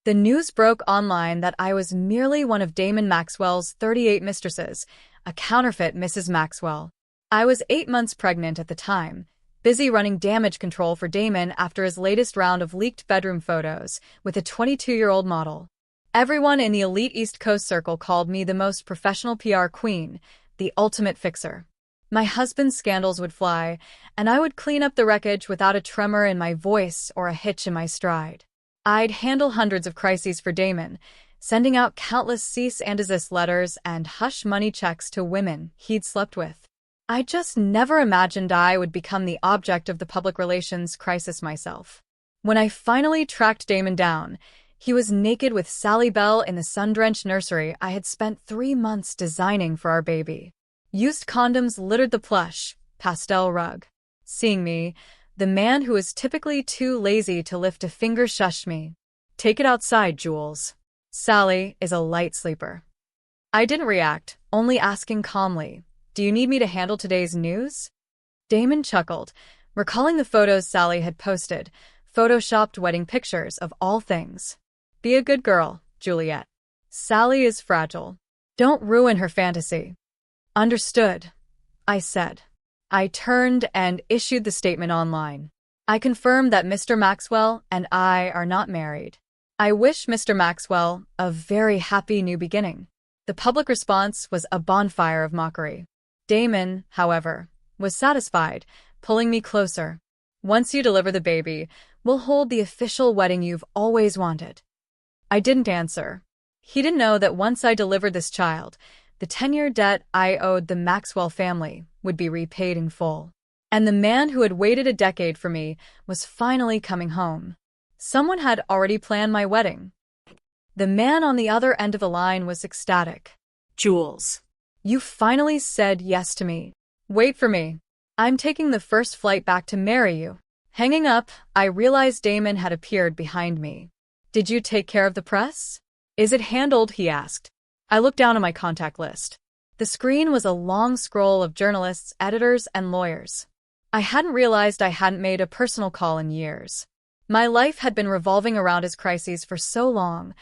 The news broke online that I was merely one of Damon Maxwell's 38 mistresses, a counterfeit Mrs. Maxwell. I was 8 months pregnant at the time, busy running damage control for Damon after his latest round of leaked bedroom photos with a 22-year-old model. Everyone in the elite East Coast circle called me the most professional PR queen, the ultimate fixer. My husband's scandals would fly, and I would clean up the wreckage without a tremor in my voice or a hitch in my stride. I'd handle hundreds of crises for Damon, sending out countless cease-and-desist letters and hush-money checks to women he'd slept with. I just never imagined I would become the object of the public relations crisis myself. When I finally tracked Damon down, he was naked with Sally Bell in the sun-drenched nursery I had spent 3 months designing for our baby. Used condoms littered the plush, pastel rug. Seeing me, the man who is typically too lazy to lift a finger shushed me. "Take it outside, Jules. Sally is a light sleeper." I didn't react, only asking calmly, "Do you need me to handle today's news?" Damon chuckled, recalling the photos Sally had posted, photoshopped wedding pictures of all things. "Be a good girl, Juliet. Sally is fragile. Don't ruin her fantasy." "Understood," I said. I turned and issued the statement online. I confirmed that Mr. Maxwell and I are not married. I wish Mr. Maxwell a very happy new beginning. The public response was a bonfire of mockery. Damon, however, was satisfied, pulling me closer. "Once you deliver the baby, we'll hold the official wedding you've always wanted." I didn't answer. He didn't know that once I delivered this child, the 10-year debt I owed the Maxwell family would be repaid in full. And the man who had waited a decade for me was finally coming home. Someone had already planned my wedding. The man on the other end of the line was ecstatic. "Jules, you finally said yes to me. Wait for me. I'm taking the first flight back to marry you." Hanging up, I realized Damon had appeared behind me. "Did you take care of the press?" "Is it handled?" he asked. I looked down on my contact list. The screen was a long scroll of journalists, editors, and lawyers. I hadn't realized I hadn't made a personal call in years. My life had been revolving around his crises for so long,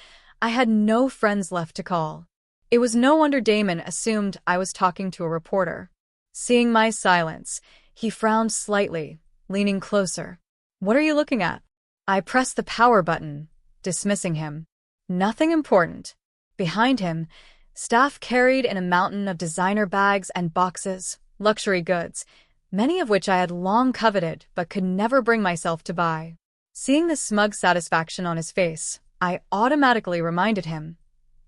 I had no friends left to call. It was no wonder Damon assumed I was talking to a reporter. Seeing my silence, he frowned slightly, leaning closer. "What are you looking at?" I pressed the power button, dismissing him. "Nothing important." Behind him, staff carried in a mountain of designer bags and boxes, luxury goods, many of which I had long coveted but could never bring myself to buy. Seeing the smug satisfaction on his face, I automatically reminded him,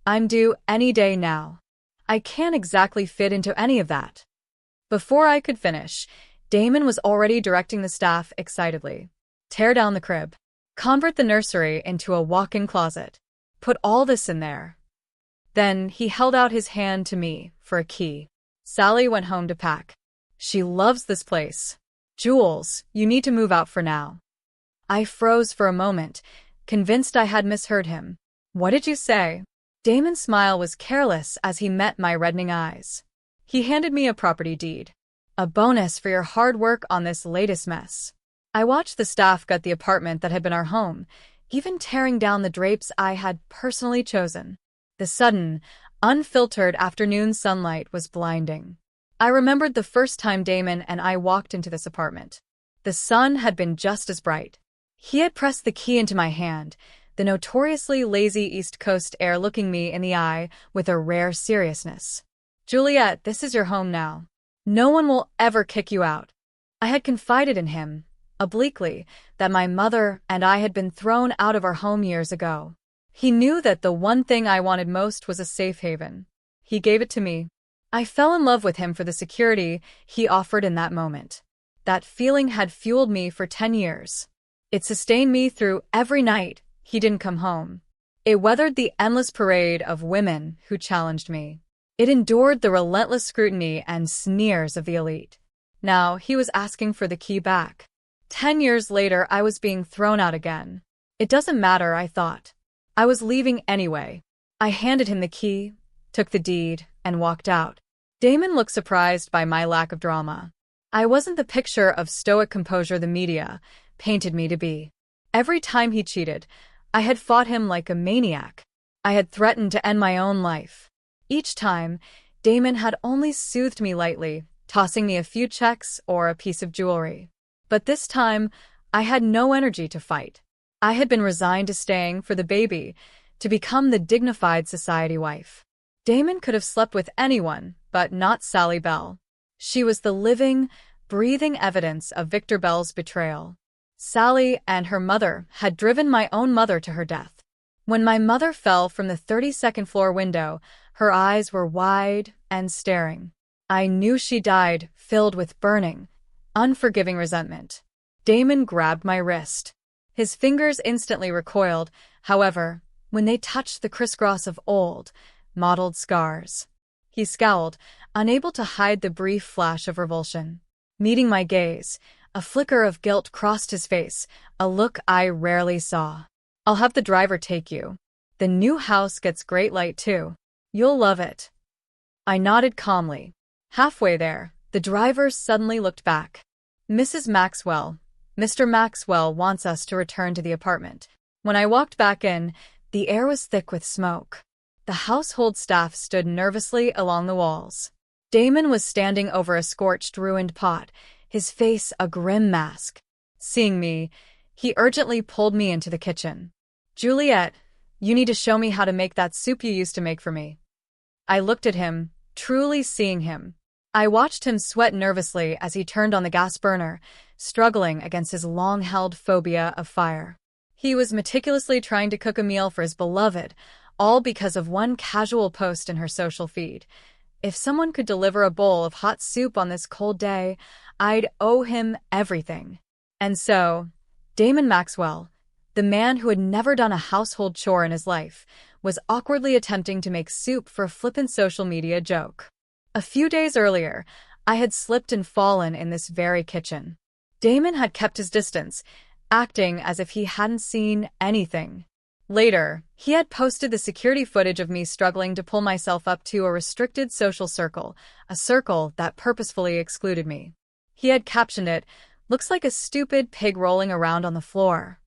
"I'm due any day now. I can't exactly fit into any of that." Before I could finish, Damon was already directing the staff excitedly. "Tear down the crib. Convert the nursery into a walk-in closet. Put all this in there." Then he held out his hand to me for a key. "Sally went home to pack. She loves this place. Jules, you need to move out for now." I froze for a moment, convinced I had misheard him. "What did you say?" Damon's smile was careless as he met my reddening eyes. He handed me a property deed. "A bonus for your hard work on this latest mess." I watched the staff gut the apartment that had been our home, even tearing down the drapes I had personally chosen. The sudden, unfiltered afternoon sunlight was blinding. I remembered the first time Damon and I walked into this apartment. The sun had been just as bright. He had pressed the key into my hand, the notoriously lazy East Coast air looking me in the eye with a rare seriousness. "Juliet, this is your home now. No one will ever kick you out." I had confided in him, obliquely, that my mother and I had been thrown out of our home years ago. He knew that the one thing I wanted most was a safe haven. He gave it to me. I fell in love with him for the security he offered in that moment. That feeling had fueled me for 10 years. It sustained me through every night he didn't come home. It weathered the endless parade of women who challenged me. It endured the relentless scrutiny and sneers of the elite. Now he was asking for the key back. 10 years later, I was being thrown out again. It doesn't matter, I thought. I was leaving anyway. I handed him the key, took the deed, and walked out. Damon looked surprised by my lack of drama. I wasn't the picture of stoic composure the media painted me to be. Every time he cheated, I had fought him like a maniac. I had threatened to end my own life. Each time, Damon had only soothed me lightly, tossing me a few checks or a piece of jewelry. But this time, I had no energy to fight. I had been resigned to staying for the baby, to become the dignified society wife. Damon could have slept with anyone, but not Sally Bell. She was the living, breathing evidence of Victor Bell's betrayal. Sally and her mother had driven my own mother to her death. When my mother fell from the 32nd floor window, her eyes were wide and staring. I knew she died, filled with burning, unforgiving resentment. Damon grabbed my wrist. His fingers instantly recoiled, however, when they touched the crisscross of old, mottled scars. He scowled, unable to hide the brief flash of revulsion. Meeting my gaze, a flicker of guilt crossed his face, a look I rarely saw. "I'll have the driver take you. The new house gets great light too. You'll love it." I nodded calmly. Halfway there, the driver suddenly looked back. "Mrs. Maxwell, Mr. Maxwell wants us to return to the apartment." When I walked back in, the air was thick with smoke. The household staff stood nervously along the walls. Damon was standing over a scorched, ruined pot, his face a grim mask. Seeing me, he urgently pulled me into the kitchen. "Juliet, you need to show me how to make that soup you used to make for me." I looked at him, truly seeing him. I watched him sweat nervously as he turned on the gas burner, struggling against his long-held phobia of fire. He was meticulously trying to cook a meal for his beloved, all because of one casual post in her social feed. If someone could deliver a bowl of hot soup on this cold day, I'd owe him everything. And so, Damon Maxwell, the man who had never done a household chore in his life, was awkwardly attempting to make soup for a flippant social media joke. A few days earlier, I had slipped and fallen in this very kitchen. Damon had kept his distance, acting as if he hadn't seen anything. Later, he had posted the security footage of me struggling to pull myself up to a restricted social circle, a circle that purposefully excluded me. He had captioned it, "Looks like a stupid pig rolling around on the floor."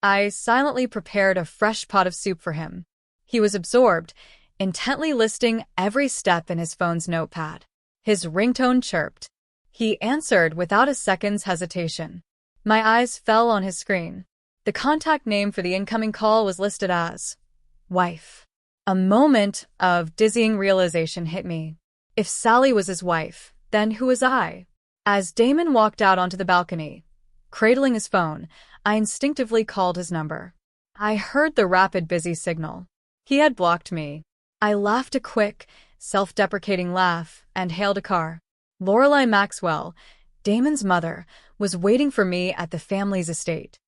I silently prepared a fresh pot of soup for him. He was absorbed, intently listing every step in his phone's notepad. His ringtone chirped. He answered without a second's hesitation. My eyes fell on his screen. The contact name for the incoming call was listed as wife. A moment of dizzying realization hit me. If Sally was his wife, then who was I? As Damon walked out onto the balcony, cradling his phone, I instinctively called his number. I heard the rapid busy signal. He had blocked me. I laughed a quick, self-deprecating laugh and hailed a car. Lorelei Maxwell, Damon's mother, was waiting for me at the family's estate.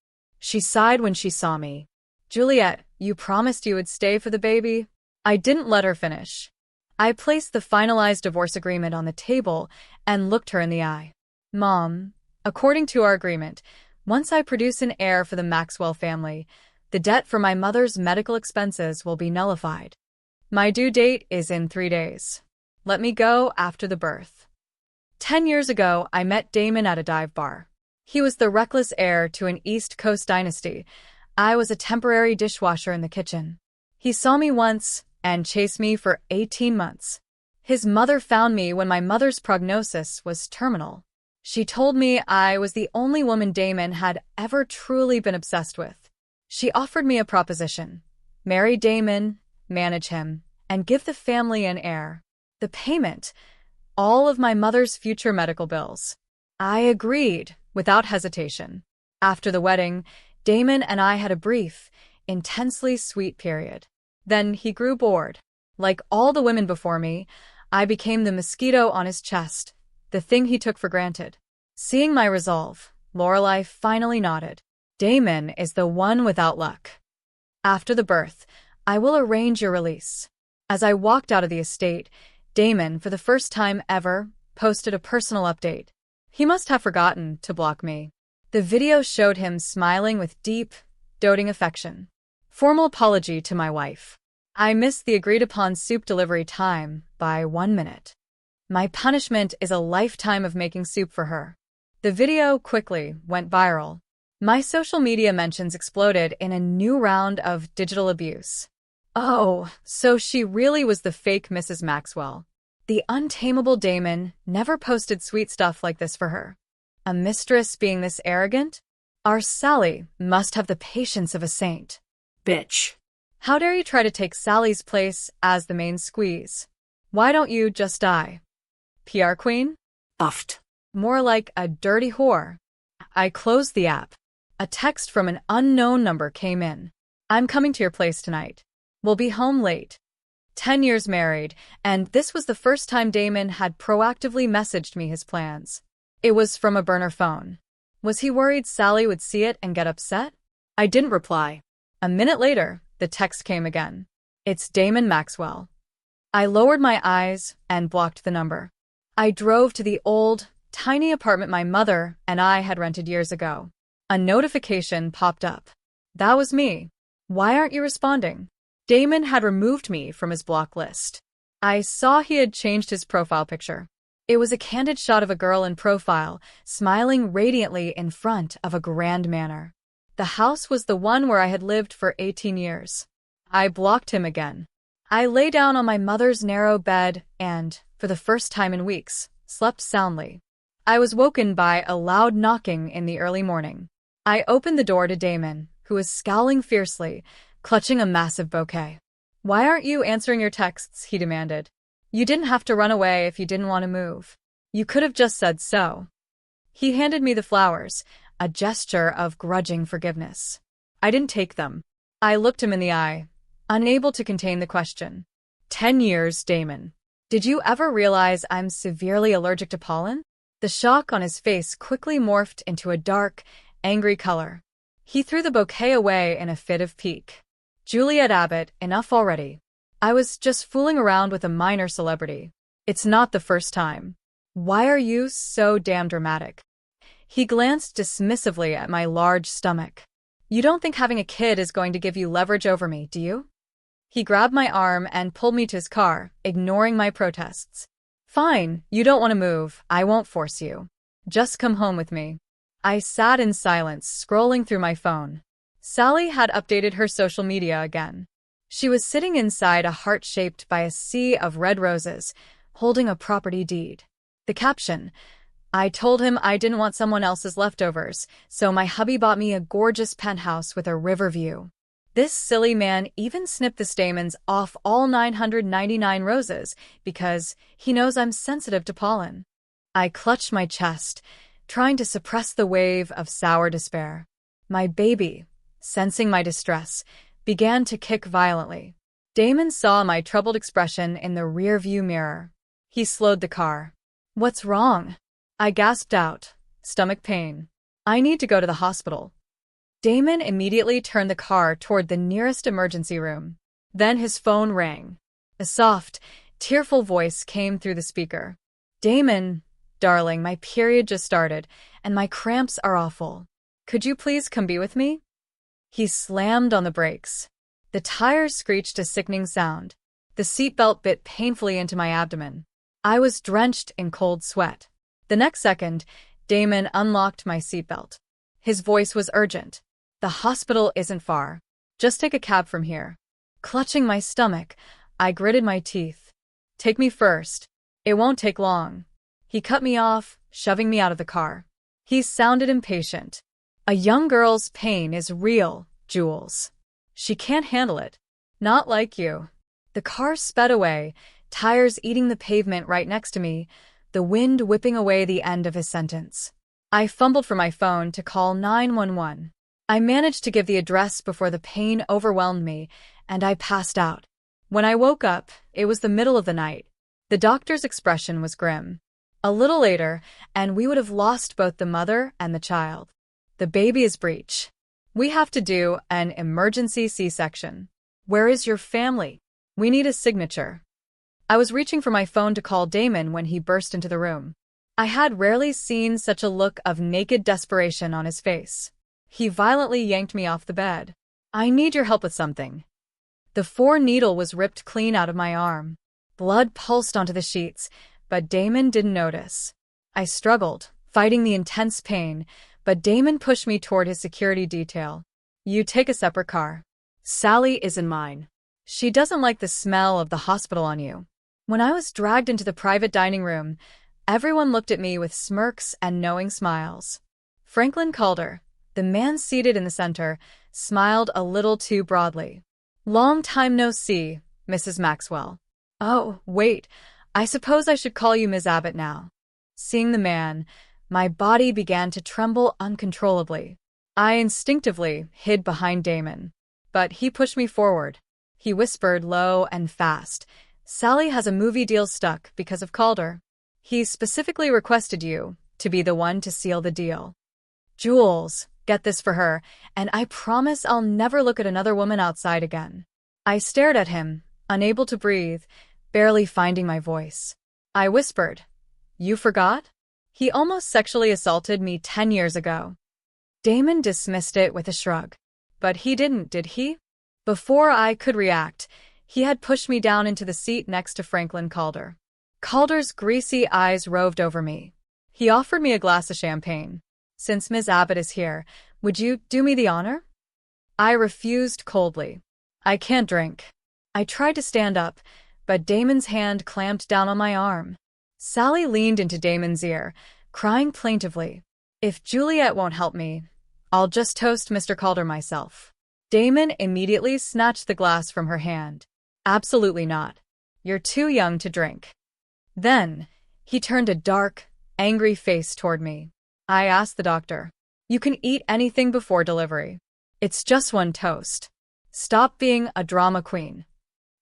She sighed when she saw me. "Juliet, you promised you would stay for the baby?" I didn't let her finish. I placed the finalized divorce agreement on the table and looked her in the eye. "Mom, according to our agreement, once I produce an heir for the Maxwell family, the debt for my mother's medical expenses will be nullified. My due date is in 3 days. Let me go after the birth." 10 years ago, I met Damon at a dive bar. He was the reckless heir to an East Coast dynasty. I was a temporary dishwasher in the kitchen. He saw me once and chased me for 18 months. His mother found me when my mother's prognosis was terminal. She told me I was the only woman Damon had ever truly been obsessed with. She offered me a proposition: marry Damon, manage him, and give the family an heir. The payment: all of my mother's future medical bills. I agreed, without hesitation. After the wedding, Damon and I had a brief, intensely sweet period. Then he grew bored. Like all the women before me, I became the mosquito on his chest, the thing he took for granted. Seeing my resolve, Lorelei finally nodded. "Damon is the one without luck. After the birth, I will arrange your release." As I walked out of the estate, Damon, for the first time ever, posted a personal update. He must have forgotten to block me. The video showed him smiling with deep, doting affection. Formal apology to my wife. I missed the agreed-upon soup delivery time by 1 minute. My punishment is a lifetime of making soup for her. The video quickly went viral. My social media mentions exploded in a new round of digital abuse. Oh, so she really was the fake Mrs. Maxwell. The untamable Damon never posted sweet stuff like this for her. A mistress being this arrogant? Our Sally must have the patience of a saint. Bitch. How dare you try to take Sally's place as the main squeeze? Why don't you just die? PR queen? Uffed. More like a dirty whore. I closed the app. A text from an unknown number came in. I'm coming to your place tonight. We'll be home late. 10 years married, and this was the first time Damon had proactively messaged me his plans. It was from a burner phone. Was he worried Sally would see it and get upset? I didn't reply. A minute later, the text came again. It's Damon Maxwell. I lowered my eyes and blocked the number. I drove to the old, tiny apartment my mother and I had rented years ago. A notification popped up. That was me. Why aren't you responding? Damon had removed me from his block list. I saw he had changed his profile picture. It was a candid shot of a girl in profile, smiling radiantly in front of a grand manor. The house was the one where I had lived for 18 years. I blocked him again. I lay down on my mother's narrow bed and, for the first time in weeks, slept soundly. I was woken by a loud knocking in the early morning. I opened the door to Damon, who was scowling fiercely, clutching a massive bouquet. Why aren't you answering your texts? He demanded. You didn't have to run away if you didn't want to move. You could have just said so. He handed me the flowers, a gesture of grudging forgiveness. I didn't take them. I looked him in the eye, unable to contain the question. 10 years, Damon. Did you ever realize I'm severely allergic to pollen? The shock on his face quickly morphed into a dark, angry color. He threw the bouquet away in a fit of pique. Juliet Abbott, enough already. I was just fooling around with a minor celebrity. It's not the first time. Why are you so damn dramatic? He glanced dismissively at my large stomach. You don't think having a kid is going to give you leverage over me, do you? He grabbed my arm and pulled me to his car, ignoring my protests. Fine, you don't want to move, I won't force you. Just come home with me. I sat in silence, scrolling through my phone. Sally had updated her social media again. She was sitting inside a heart shaped by a sea of red roses, holding a property deed. The caption, I told him I didn't want someone else's leftovers, so my hubby bought me a gorgeous penthouse with a river view. This silly man even snipped the stamens off all 999 roses because he knows I'm sensitive to pollen. I clutched my chest, trying to suppress the wave of sour despair. My baby, sensing my distress, began to kick violently. Damon saw my troubled expression in the rearview mirror. He slowed the car. What's wrong? I gasped out. Stomach pain. I need to go to the hospital. Damon immediately turned the car toward the nearest emergency room. Then his phone rang. A soft, tearful voice came through the speaker. Damon, darling, my period just started, and my cramps are awful. Could you please come be with me? He slammed on the brakes. The tires screeched a sickening sound. The seatbelt bit painfully into my abdomen. I was drenched in cold sweat. The next second, Damon unlocked my seatbelt. His voice was urgent. The hospital isn't far. Just take a cab from here. Clutching my stomach, I gritted my teeth. Take me first. It won't take long. He cut me off, shoving me out of the car. He sounded impatient. A young girl's pain is real, Jules. She can't handle it. Not like you. The car sped away, tires eating the pavement right next to me, the wind whipping away the end of his sentence. I fumbled for my phone to call 911. I managed to give the address before the pain overwhelmed me, and I passed out. When I woke up, it was the middle of the night. The doctor's expression was grim. A little later, and we would have lost both the mother and the child. The baby is breech. We have to do an emergency C-section. Where is your family? We need a signature. I was reaching for my phone to call Damon when he burst into the room. I had rarely seen such a look of naked desperation on his face. He violently yanked me off the bed. I need your help with something. The 4-needle was ripped clean out of my arm. Blood pulsed onto the sheets, but Damon didn't notice. I struggled, fighting the intense pain, but Damon pushed me toward his security detail. You take a separate car. Sally is in mine. She doesn't like the smell of the hospital on you. When I was dragged into the private dining room, everyone looked at me with smirks and knowing smiles. Franklin Calder, the man seated in the center, smiled a little too broadly. Long time no see, Mrs. Maxwell. Oh, wait, I suppose I should call you Ms. Abbott now. Seeing the man, my body began to tremble uncontrollably. I instinctively hid behind Damon, but he pushed me forward. He whispered low and fast, Sally has a movie deal stuck because of Calder. He specifically requested you to be the one to seal the deal. Jules, get this for her, and I promise I'll never look at another woman outside again. I stared at him, unable to breathe, barely finding my voice. I whispered, You forgot? He almost sexually assaulted me 10 years ago. Damon dismissed it with a shrug. But he didn't, did he? Before I could react, he had pushed me down into the seat next to Franklin Calder. Calder's greasy eyes roved over me. He offered me a glass of champagne. Since Ms. Abbott is here, would you do me the honor? I refused coldly. I can't drink. I tried to stand up, but Damon's hand clamped down on my arm. Sally leaned into Damon's ear, crying plaintively. If Juliet won't help me, I'll just toast Mr. Calder myself. Damon immediately snatched the glass from her hand. Absolutely not. You're too young to drink. Then, he turned a dark, angry face toward me. I asked the doctor, You can eat anything before delivery. It's just one toast. Stop being a drama queen.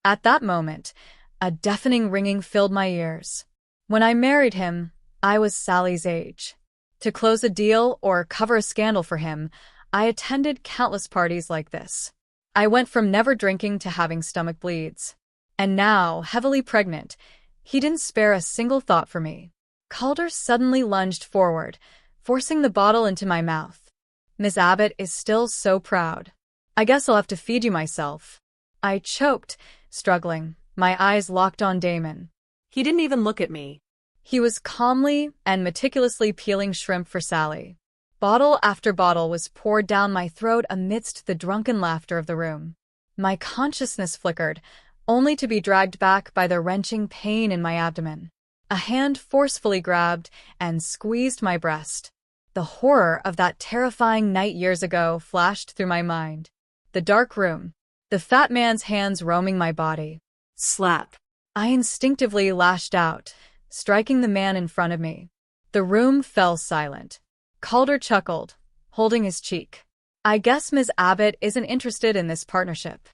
At that moment, a deafening ringing filled my ears. When I married him, I was Sally's age. To close a deal or cover a scandal for him, I attended countless parties like this. I went from never drinking to having stomach bleeds. And now, heavily pregnant, he didn't spare a single thought for me. Calder suddenly lunged forward, forcing the bottle into my mouth. Miss Abbott is still so proud. I guess I'll have to feed you myself. I choked, struggling, my eyes locked on Damon. He didn't even look at me. He was calmly and meticulously peeling shrimp for Sally. Bottle after bottle was poured down my throat amidst the drunken laughter of the room. My consciousness flickered, only to be dragged back by the wrenching pain in my abdomen. A hand forcefully grabbed and squeezed my breast. The horror of that terrifying night years ago flashed through my mind. The dark room, the fat man's hands roaming my body. Slap. I instinctively lashed out, striking the man in front of me. The room fell silent. Calder chuckled, holding his cheek. I guess Ms. Abbott isn't interested in this partnership.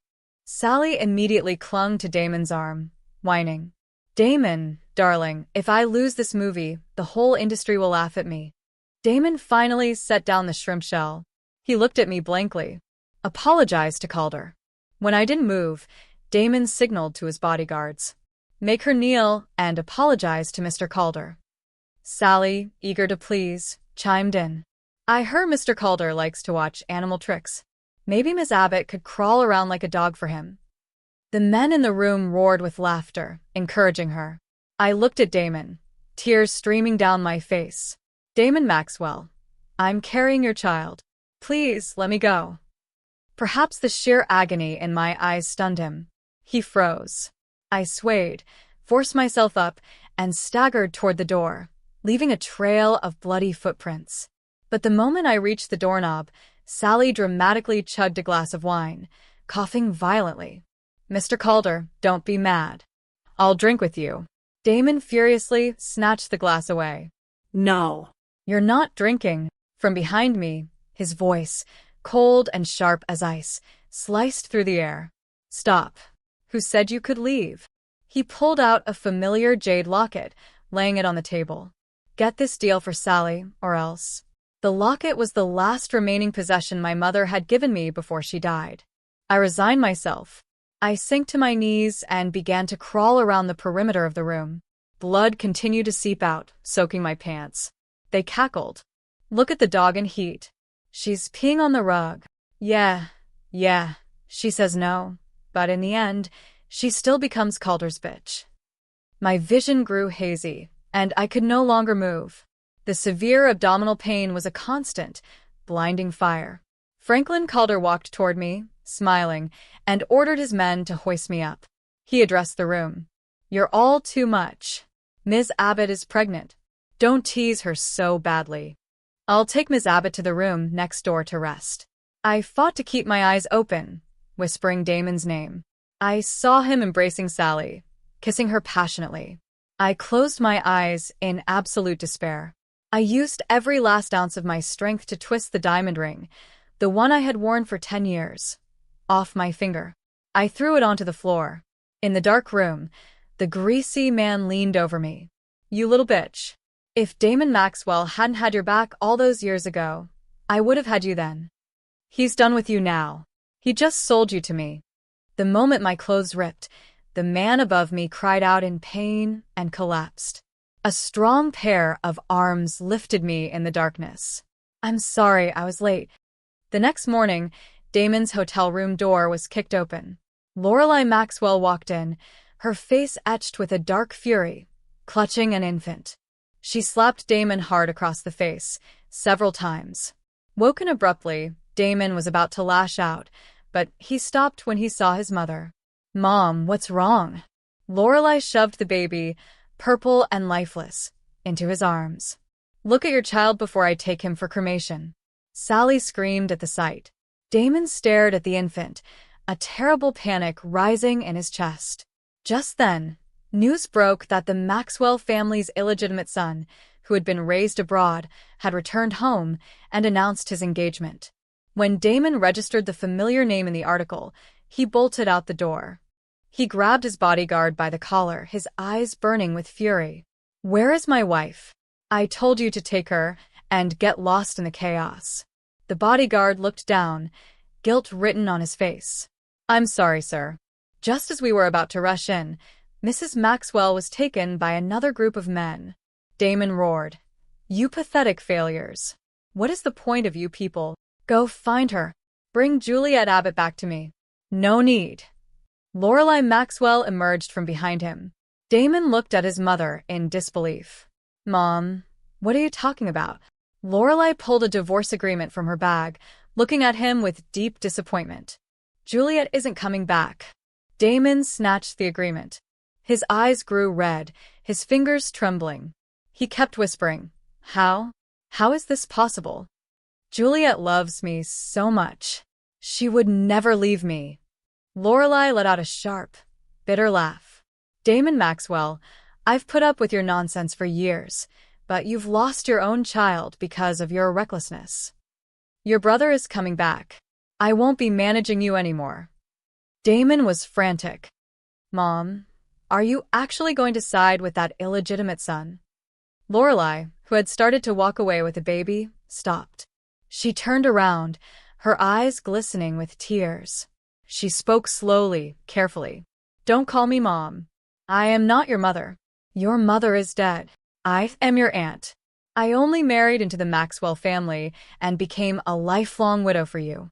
Sally immediately clung to Damon's arm, whining. Damon, darling, if I lose this movie, the whole industry will laugh at me. Damon finally set down the shrimp shell. He looked at me blankly. Apologized to Calder. When I didn't move, Damon signaled to his bodyguards. Make her kneel and apologize to Mr. Calder. Sally, eager to please, chimed in. I heard Mr. Calder likes to watch animal tricks. Maybe Miss Abbott could crawl around like a dog for him. The men in the room roared with laughter, encouraging her. I looked at Damon, tears streaming down my face. Damon Maxwell, I'm carrying your child. Please, let me go. Perhaps the sheer agony in my eyes stunned him. He froze. I swayed, forced myself up, and staggered toward the door, leaving a trail of bloody footprints. But the moment I reached the doorknob, Sally dramatically chugged a glass of wine, coughing violently. Mr. Calder, don't be mad. I'll drink with you. Damon furiously snatched the glass away. No. You're not drinking. From behind me, his voice, cold and sharp as ice, sliced through the air. Stop. Who said you could leave? He pulled out a familiar jade locket, laying it on the table. Get this deal for Sally, or else. The locket was the last remaining possession my mother had given me before she died. I resigned myself. I sank to my knees and began to crawl around the perimeter of the room. Blood continued to seep out, soaking my pants. They cackled. Look at the dog in heat. She's peeing on the rug. Yeah. She says no, but in the end, she still becomes Calder's bitch. My vision grew hazy, and I could no longer move. The severe abdominal pain was a constant, blinding fire. Franklin Calder walked toward me, smiling, and ordered his men to hoist me up. He addressed the room. "You're all too much. Miss Abbott is pregnant. Don't tease her so badly. I'll take Miss Abbott to the room next door to rest." I fought to keep my eyes open, whispering Damon's name. I saw him embracing Sally, kissing her passionately. I closed my eyes in absolute despair. I used every last ounce of my strength to twist the diamond ring, the one I had worn for 10 years, off my finger. I threw it onto the floor. In the dark room, the greasy man leaned over me. "You little bitch. If Damon Maxwell hadn't had your back all those years ago, I would have had you then. He's done with you now. He just sold you to me." The moment my clothes ripped, the man above me cried out in pain and collapsed. A strong pair of arms lifted me in the darkness. "I'm sorry I was late." The next morning, Damon's hotel room door was kicked open. Lorelai Maxwell walked in, her face etched with a dark fury, clutching an infant. She slapped Damon hard across the face, several times. Woken abruptly, Damon was about to lash out, but he stopped when he saw his mother. "Mom, what's wrong?" Lorelai shoved the baby, purple and lifeless, into his arms. "Look at your child before I take him for cremation." Sally screamed at the sight. Damon stared at the infant, a terrible panic rising in his chest. Just then, news broke that the Maxwell family's illegitimate son, who had been raised abroad, had returned home and announced his engagement. When Damon registered the familiar name in the article, he bolted out the door. He grabbed his bodyguard by the collar, his eyes burning with fury. "Where is my wife? I told you to take her and get lost in the chaos." The bodyguard looked down, guilt written on his face. "I'm sorry, sir." Just as we were about to rush in, Mrs. Maxwell was taken by another group of men. Damon roared, "You pathetic failures. What is the point of you people? Go find her. Bring Juliet Abbott back to me." "No need." Lorelai Maxwell emerged from behind him. Damon looked at his mother in disbelief. "Mom, what are you talking about?" Lorelai pulled a divorce agreement from her bag, looking at him with deep disappointment. "Juliet isn't coming back." Damon snatched the agreement. His eyes grew red, his fingers trembling. He kept whispering, "How? How is this possible? Juliet loves me so much. She would never leave me." Lorelai let out a sharp, bitter laugh. "Damon Maxwell, I've put up with your nonsense for years, but you've lost your own child because of your recklessness. Your brother is coming back. I won't be managing you anymore." Damon was frantic. "Mom, are you actually going to side with that illegitimate son?" Lorelai, who had started to walk away with the baby, stopped. She turned around, her eyes glistening with tears. She spoke slowly, carefully. "Don't call me Mom. I am not your mother. Your mother is dead. I am your aunt. I only married into the Maxwell family and became a lifelong widow for you.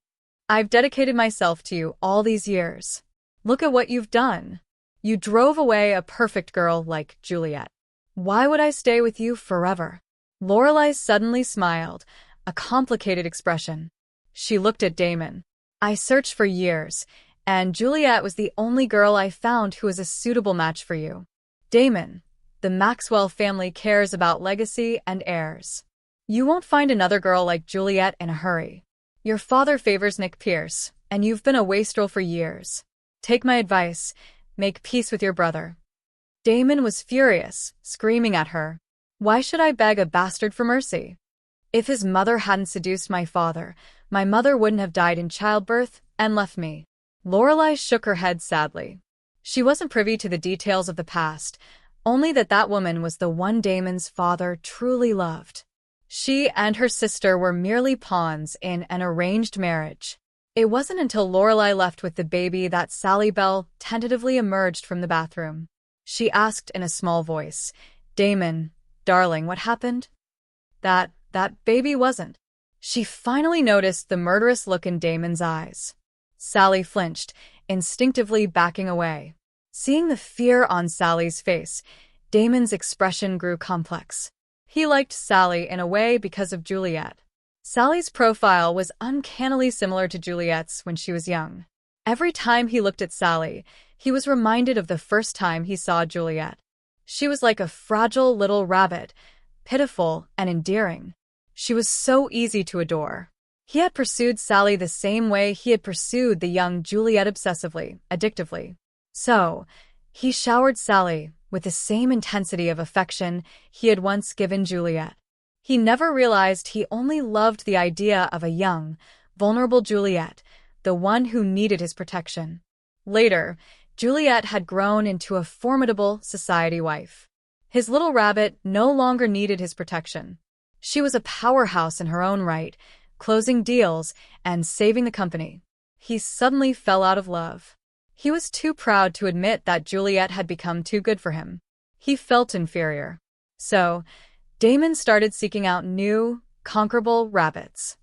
I've dedicated myself to you all these years. Look at what you've done. You drove away a perfect girl like Juliet. Why would I stay with you forever?" Lorelai suddenly smiled, a complicated expression. She looked at Damon. "I searched for years, and Juliet was the only girl I found who was a suitable match for you. Damon, the Maxwell family cares about legacy and heirs. You won't find another girl like Juliet in a hurry. Your father favors Nick Pierce, and you've been a wastrel for years. Take my advice, make peace with your brother." Damon was furious, screaming at her. "Why should I beg a bastard for mercy? If his mother hadn't seduced my father, my mother wouldn't have died in childbirth and left me." Lorelai shook her head sadly. She wasn't privy to the details of the past, only that woman was the one Damon's father truly loved. She and her sister were merely pawns in an arranged marriage. It wasn't until Lorelai left with the baby that Sally Bell tentatively emerged from the bathroom. She asked in a small voice, "Damon, darling, what happened?" That baby wasn't." She finally noticed the murderous look in Damon's eyes. Sally flinched, instinctively backing away. Seeing the fear on Sally's face, Damon's expression grew complex. He liked Sally in a way because of Juliet. Sally's profile was uncannily similar to Juliet's when she was young. Every time he looked at Sally, he was reminded of the first time he saw Juliet. She was like a fragile little rabbit, pitiful and endearing. She was so easy to adore. He had pursued Sally the same way he had pursued the young Juliet obsessively, addictively. So, he showered Sally with the same intensity of affection he had once given Juliet. He never realized he only loved the idea of a young, vulnerable Juliet, the one who needed his protection. Later, Juliet had grown into a formidable society wife. His little rabbit no longer needed his protection. She was a powerhouse in her own right, closing deals and saving the company. He suddenly fell out of love. He was too proud to admit that Juliet had become too good for him. He felt inferior. So, Damon started seeking out new, conquerable rabbits.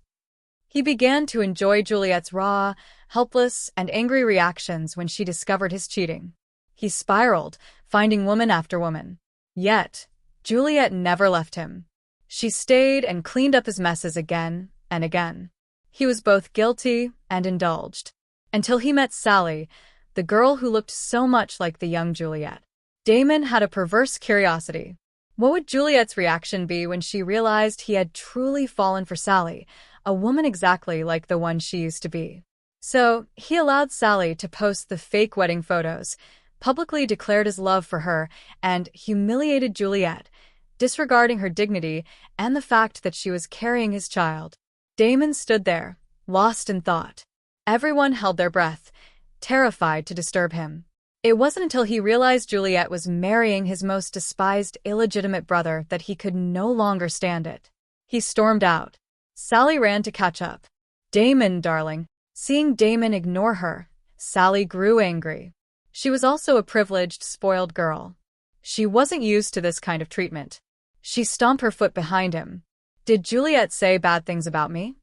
He began to enjoy Juliet's raw, helpless, and angry reactions when she discovered his cheating. He spiraled, finding woman after woman. Yet, Juliet never left him. She stayed and cleaned up his messes again and again. He was both guilty and indulged. Until he met Sally, the girl who looked so much like the young Juliet. Damon had a perverse curiosity. What would Juliet's reaction be when she realized he had truly fallen for Sally, a woman exactly like the one she used to be? So, he allowed Sally to post the fake wedding photos, publicly declared his love for her, and humiliated Juliet, disregarding her dignity and the fact that she was carrying his child. Damon stood there, lost in thought. Everyone held their breath, terrified to disturb him. It wasn't until he realized Juliet was marrying his most despised illegitimate brother that he could no longer stand it. He stormed out. Sally ran to catch up. "Damon, darling." Seeing Damon ignore her, Sally grew angry. She was also a privileged, spoiled girl. She wasn't used to this kind of treatment. She stomped her foot behind him. "Did Juliet say bad things about me?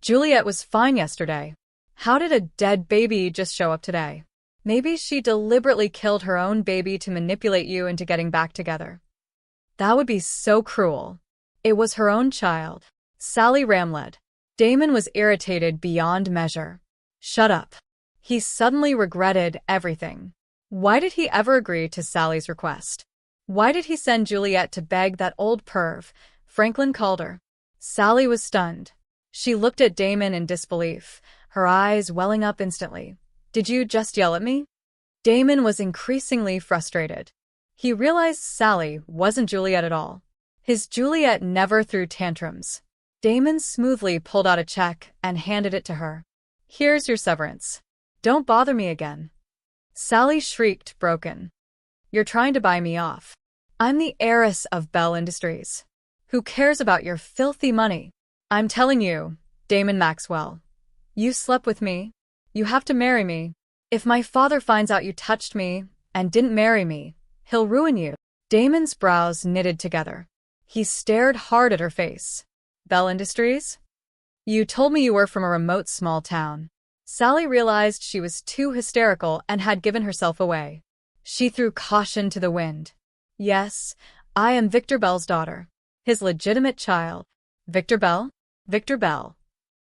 Juliet was fine yesterday. How did a dead baby just show up today? Maybe she deliberately killed her own baby to manipulate you into getting back together. That would be so cruel. It was her own child." Sally rambled. Damon was irritated beyond measure. Shut up. He suddenly regretted everything. Why did he ever agree to Sally's request? Why did he send Juliet to beg that old perv, Franklin Calder? Sally was stunned. She looked at Damon in disbelief, her eyes welling up instantly. "Did you just yell at me?" Damon was increasingly frustrated. He realized Sally wasn't Juliet at all. His Juliet never threw tantrums. Damon smoothly pulled out a check and handed it to her. "Here's your severance. Don't bother me again." Sally shrieked, broken. "You're trying to buy me off. I'm the heiress of Bell Industries. Who cares about your filthy money? I'm telling you, Damon Maxwell. You slept with me. You have to marry me. If my father finds out you touched me and didn't marry me, he'll ruin you." Damon's brows knitted together. He stared hard at her face. "Bell Industries? You told me you were from a remote small town." Sally realized she was too hysterical and had given herself away. She threw caution to the wind. "Yes, I am Victor Bell's daughter. His legitimate child." "Victor Bell? Victor Bell."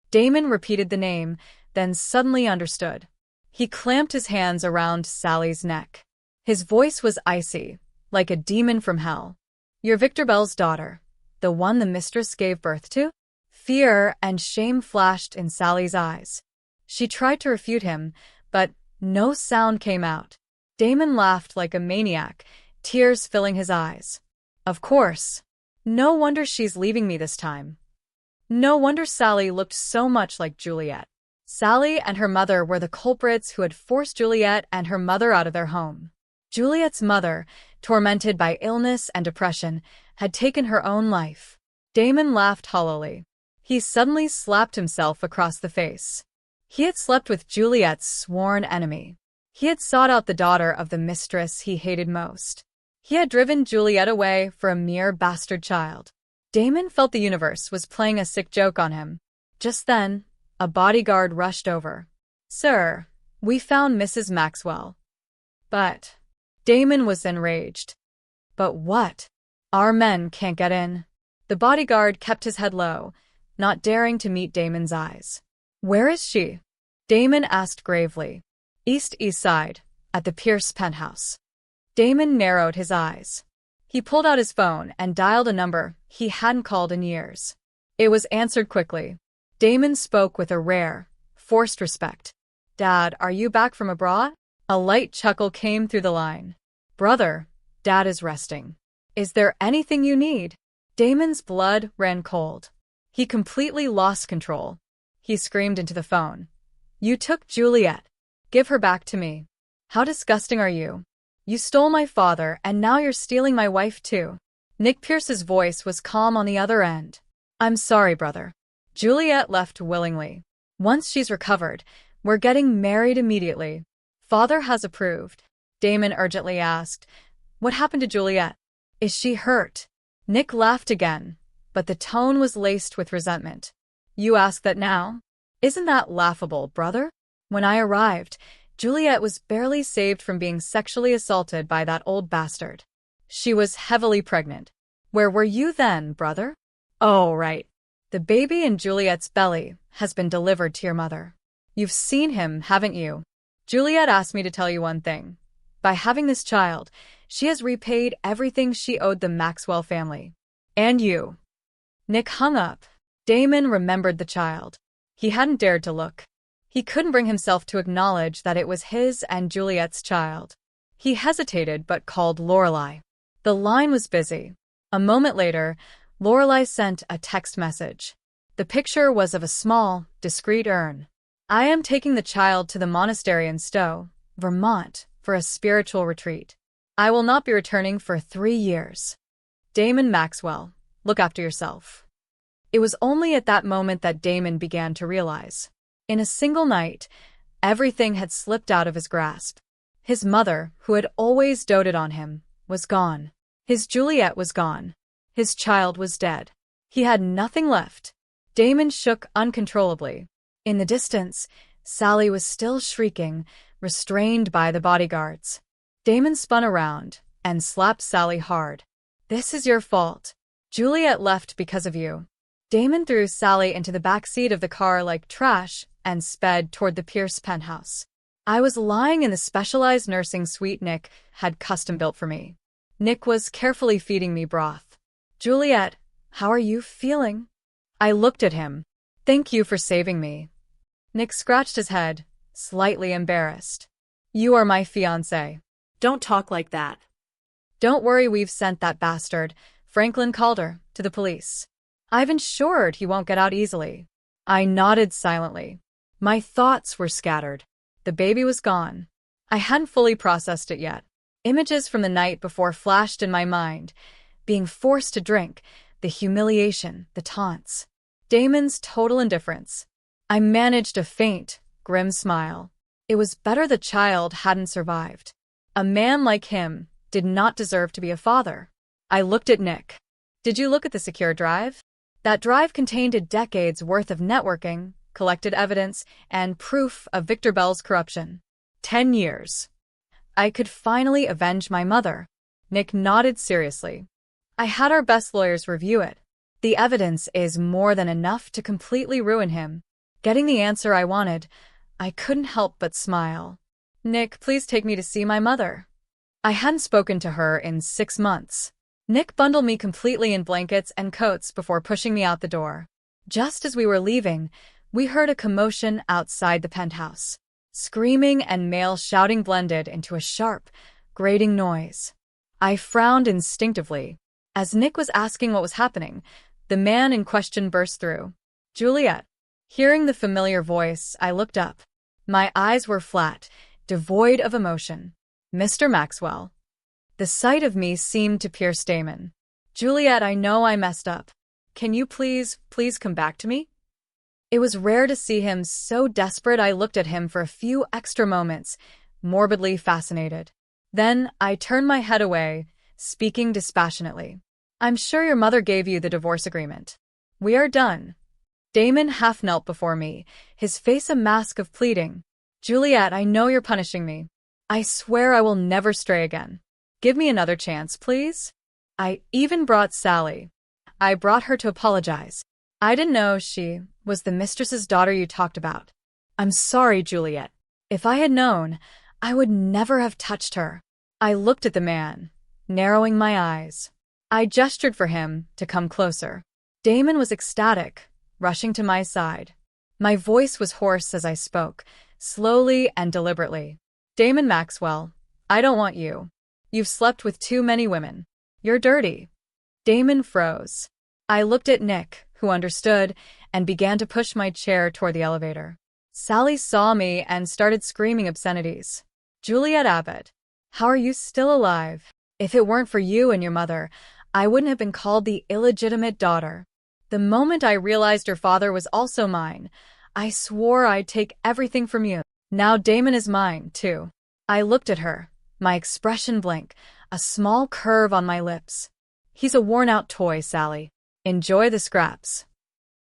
Damon repeated the name, then suddenly understood. He clamped his hands around Sally's neck. His voice was icy, like a demon from hell. "You're Victor Bell's daughter, the one the mistress gave birth to?" Fear and shame flashed in Sally's eyes. She tried to refute him, but no sound came out. Damon laughed like a maniac, tears filling his eyes. "Of course. No wonder she's leaving me this time. No wonder Sally looked so much like Juliet." Sally and her mother were the culprits who had forced Juliet and her mother out of their home. Juliet's mother, tormented by illness and depression, had taken her own life. Damon laughed hollowly. He suddenly slapped himself across the face. He had slept with Juliet's sworn enemy. He had sought out the daughter of the mistress he hated most. He had driven Juliet away for a mere bastard child. Damon felt the universe was playing a sick joke on him. Just then, a bodyguard rushed over. "Sir, we found Mrs. Maxwell." "But..." Damon was enraged. "But what? Our men can't get in." The bodyguard kept his head low, not daring to meet Damon's eyes. "Where is she?" Damon asked gravely. East Side, at the Pierce penthouse." Damon narrowed his eyes. He pulled out his phone and dialed a number he hadn't called in years. It was answered quickly. Damon spoke with a rare, forced respect. "Dad, are you back from abroad?" A light chuckle came through the line. "Brother, Dad is resting. Is there anything you need?" Damon's blood ran cold. He completely lost control. He screamed into the phone. "You took Juliet. Give her back to me. How disgusting are you? You stole my father, and now you're stealing my wife too." Nick Pierce's voice was calm on the other end. "I'm sorry, brother. Juliet left willingly. Once she's recovered, we're getting married immediately." "Father has approved." Damon urgently asked. "What happened to Juliet? Is she hurt?" Nick laughed again, but the tone was laced with resentment. "You ask that now? Isn't that laughable, brother? When I arrived, Juliet was barely saved from being sexually assaulted by that old bastard. She was heavily pregnant. Where were you then, brother?" "Oh, right. The baby in Juliet's belly has been delivered to your mother. You've seen him, haven't you? Juliet asked me to tell you one thing. By having this child, she has repaid everything she owed the Maxwell family. And you." Nick hung up. Damon remembered the child. He hadn't dared to look. He couldn't bring himself to acknowledge that it was his and Juliet's child. He hesitated but called Lorelei. The line was busy. A moment later, Lorelei sent a text message. The picture was of a small, discreet urn. "I am taking the child to the monastery in Stowe, Vermont, for a spiritual retreat. I will not be returning for 3 years. Damon Maxwell, look after yourself." It was only at that moment that Damon began to realize. In a single night, everything had slipped out of his grasp. His mother, who had always doted on him, was gone. His Juliet was gone. His child was dead. He had nothing left. Damon shook uncontrollably. In the distance, Sally was still shrieking, restrained by the bodyguards. Damon spun around and slapped Sally hard. "This is your fault. Juliet left because of you." Damon threw Sally into the back seat of the car like trash and sped toward the Pierce penthouse. I was lying in the specialized nursing suite Nick had custom built for me. Nick was carefully feeding me broth. "Juliet, how are you feeling?" I looked at him. "Thank you for saving me." Nick scratched his head, slightly embarrassed. "You are my fiancé." Don't talk like that. "Don't worry, we've sent that bastard, Franklin Calder, to the police. I've ensured he won't get out easily." I nodded silently. My thoughts were scattered. The baby was gone. I hadn't fully processed it yet. Images from the night before flashed in my mind. Being forced to drink, the humiliation, the taunts. Damon's total indifference. I managed a faint, grim smile. It was better the child hadn't survived. A man like him did not deserve to be a father. I looked at Nick. "Did you look at the secure drive?" That drive contained a decade's worth of networking, collected evidence, and proof of Victor Bell's corruption. 10 years. I could finally avenge my mother. Nick nodded seriously. "I had our best lawyers review it. The evidence is more than enough to completely ruin him." Getting the answer I wanted, I couldn't help but smile. "Nick, please take me to see my mother." I hadn't spoken to her in 6 months. Nick bundled me completely in blankets and coats before pushing me out the door. Just as we were leaving, we heard a commotion outside the penthouse. Screaming and male shouting blended into a sharp, grating noise. I frowned instinctively. As Nick was asking what was happening, the man in question burst through. "Juliet." Hearing the familiar voice, I looked up. My eyes were flat, devoid of emotion. "Mr. Maxwell." The sight of me seemed to pierce Damon. "Juliet, I know I messed up. Can you please come back to me?" It was rare to see him so desperate. I looked at him for a few extra moments, morbidly fascinated. Then I turned my head away, speaking dispassionately. "I'm sure your mother gave you the divorce agreement. We are done." Damon half knelt before me, his face a mask of pleading. "Juliet, I know you're punishing me. I swear I will never stray again. Give me another chance, please." I even brought Sally. I brought her to apologize. I didn't know she was the mistress's daughter you talked about. I'm sorry, Juliet. If I had known, I would never have touched her. I looked at the man, narrowing my eyes. I gestured for him to come closer. Damon was ecstatic, rushing to my side. My voice was hoarse as I spoke, slowly and deliberately. Damon Maxwell, I don't want you. You've slept with too many women. You're dirty. Damon froze. I looked at Nick, who understood, and began to push my chair toward the elevator. Sally saw me and started screaming obscenities. Juliet Abbott, how are you still alive? If it weren't for you and your mother, I wouldn't have been called the illegitimate daughter. The moment I realized her father was also mine, I swore I'd take everything from you. Now Damon is mine, too. I looked at her, my expression blank, a small curve on my lips. He's a worn-out toy, Sally. Enjoy the scraps.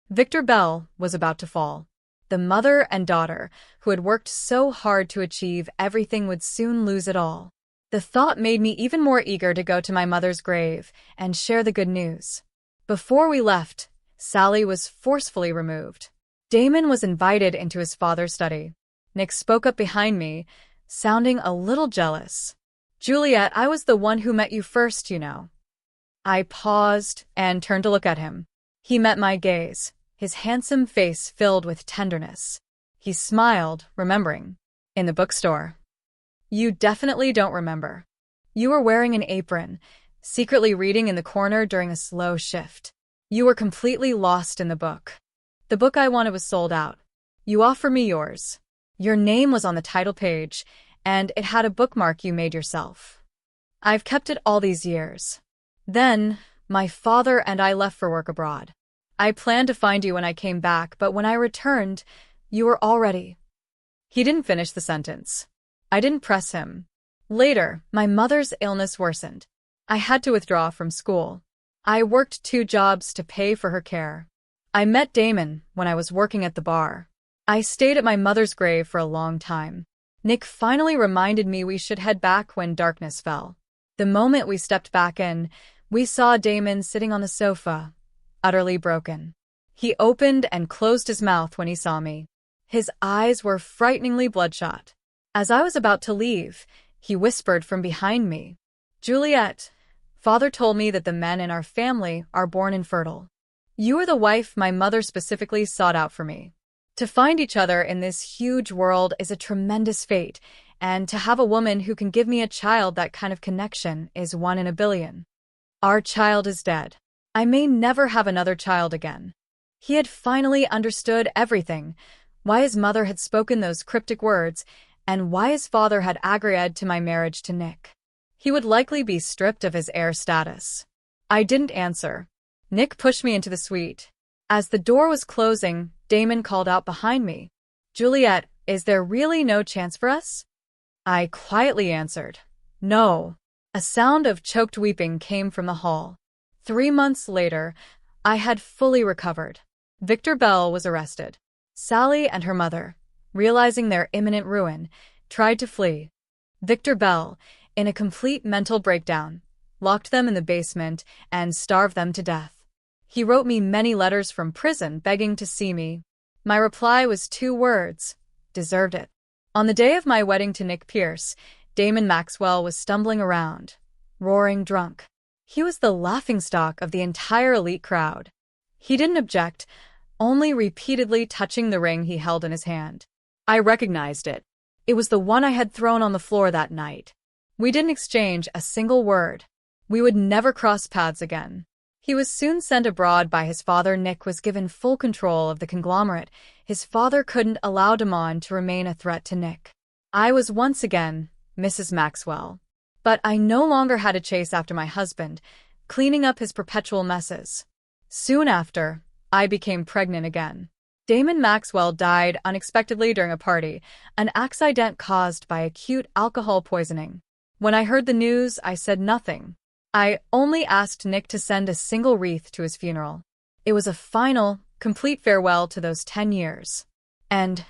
Victor Bell was about to fall. The mother and daughter, who had worked so hard to achieve everything, would soon lose it all. The thought made me even more eager to go to my mother's grave and share the good news. Before we left, Sally was forcefully removed. Damon was invited into his father's study. Nick spoke up behind me, sounding a little jealous. Juliet, I was the one who met you first, you know. I paused and turned to look at him. He met my gaze, his handsome face filled with tenderness. He smiled, remembering. In the bookstore. You definitely don't remember. You were wearing an apron, secretly reading in the corner during a slow shift. You were completely lost in the book. The book I wanted was sold out. You offered me yours. Your name was on the title page, and it had a bookmark you made yourself. I've kept it all these years. Then, my father and I left for work abroad. I planned to find you when I came back, but when I returned, you were already... He didn't finish the sentence. I didn't press him. Later, my mother's illness worsened. I had to withdraw from school. I worked 2 jobs to pay for her care. I met Damon when I was working at the bar. I stayed at my mother's grave for a long time. Nick finally reminded me we should head back when darkness fell. The moment we stepped back in, we saw Damon sitting on the sofa, utterly broken. He opened and closed his mouth when he saw me. His eyes were frighteningly bloodshot. As I was about to leave, he whispered from behind me, Juliet, Father told me that the men in our family are born infertile. You are the wife my mother specifically sought out for me. To find each other in this huge world is a tremendous fate, and to have a woman who can give me a child, that kind of connection, is 1 in a billion. Our child is dead. I may never have another child again. He had finally understood everything, why his mother had spoken those cryptic words, and why his father had agreed to my marriage to Nick. He would likely be stripped of his heir status. I didn't answer. Nick pushed me into the suite. As the door was closing, Damon called out behind me, Juliet, is there really no chance for us? I quietly answered, no. A sound of choked weeping came from the hall. 3 months later, I had fully recovered. Victor Bell was arrested. Sally and her mother, realizing their imminent ruin, tried to flee. Victor Bell, in a complete mental breakdown, locked them in the basement and starved them to death. He wrote me many letters from prison begging to see me. My reply was 2 words, deserved it. On the day of my wedding to Nick Pierce, Damon Maxwell was stumbling around, roaring drunk. He was the laughingstock of the entire elite crowd. He didn't object, only repeatedly touching the ring he held in his hand. I recognized it. It was the one I had thrown on the floor that night. We didn't exchange a single word. We would never cross paths again. He was soon sent abroad by his father. Nick was given full control of the conglomerate. His father couldn't allow Damon to remain a threat to Nick. I was once again Mrs. Maxwell. But I no longer had to chase after my husband, cleaning up his perpetual messes. Soon after, I became pregnant again. Damon Maxwell died unexpectedly during a party, an accident caused by acute alcohol poisoning. When I heard the news, I said nothing. I only asked Nick to send a single wreath to his funeral. It was a final, complete farewell to those 10 years. And